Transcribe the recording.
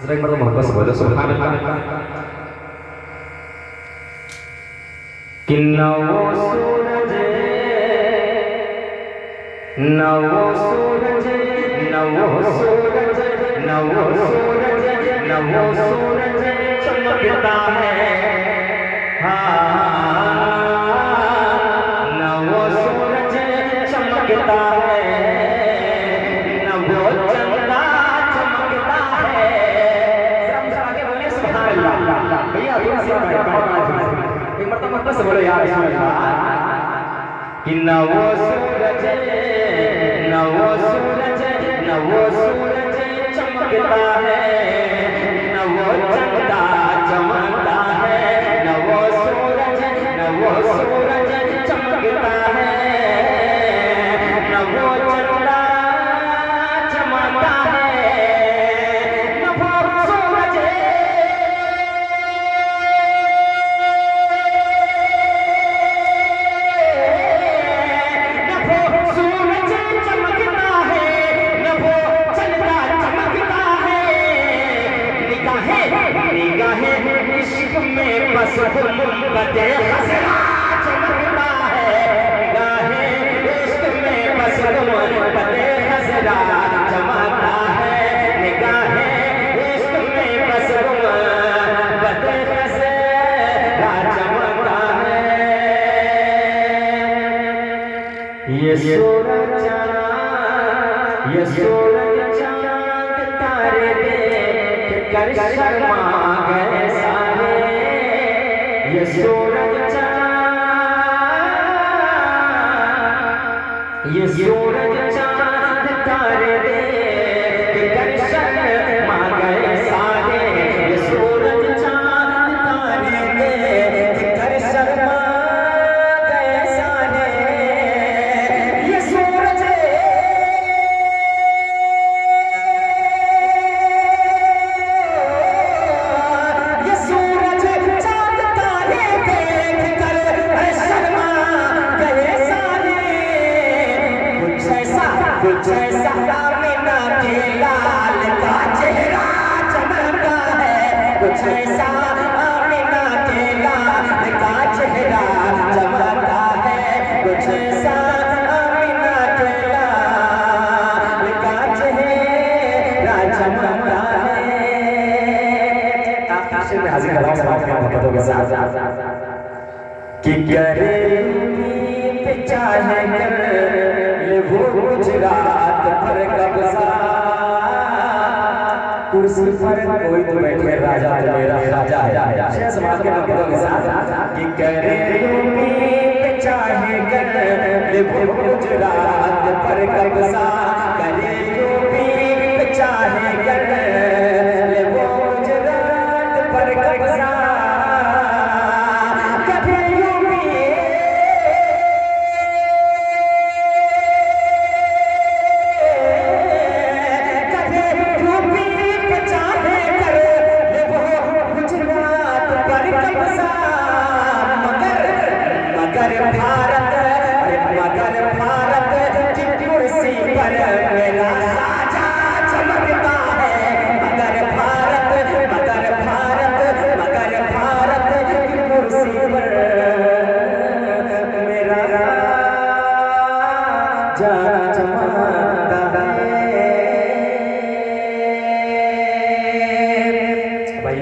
जरा एक बार मोहब्बत से बोलो सुभान अल्लाह। कि न वो सूरज न वो सूरज न वो सूरज न वो सूरज न वो सूरज चमकता है, हाँ न वो सूरज चमकता है, न वो चंदा चमकता है। आगे बोले सुभान अल्लाह। भैया एक मरतबा बस बोलो यार कि न वो सूरज न वो सूरज न वो सूरज चमकता है, न वो चंदा चमकता है, न वो सूरज न वो सूरज चमकता है, न वो चंदा चमकता है, न वो सूरज बस गुंबद खसरा चमकता है, निगाहे इश्क में बस गुंबद खसरा चमकता है, निगाहे इश्क में बस गुंबद खसरा चमकता है। ये सूरज चांद तारे देख कर शर्मा गए सारे, ये सूरज चांद तारे देख कर शर्मा गए सारे, ये सूरज चांद तारे देख कर शर्मा गए सारे, ये सूरज कुछ ऐसा आमिना के लाल का चेहरा चमकता है, कुछ ऐसा आमिना के लाल का चेहरा चमकता है, कुछ ऐसा आमिना के लाल का चेहरा चमकता है। मैं हाजिर कराऊं समाज के मोहब्बतों के साथ कि करे पे चाहे कर वो गुजरात पर कब्जा, कुर्सी पर कोई तो बैठे राजा तो मेरा राजा है। शेर समाज के मोहब्बतों के साथ कि करे पे चाहे कर वो गुजरात पर कब्जा, करे पे चाहे कर वो गुजरात पर कब्जा, मगर भारत की कुर्सी पर मेरा राजा चमकता है, मगर भारत की कुर्सी पर मेरा राजा चमकता है। भाई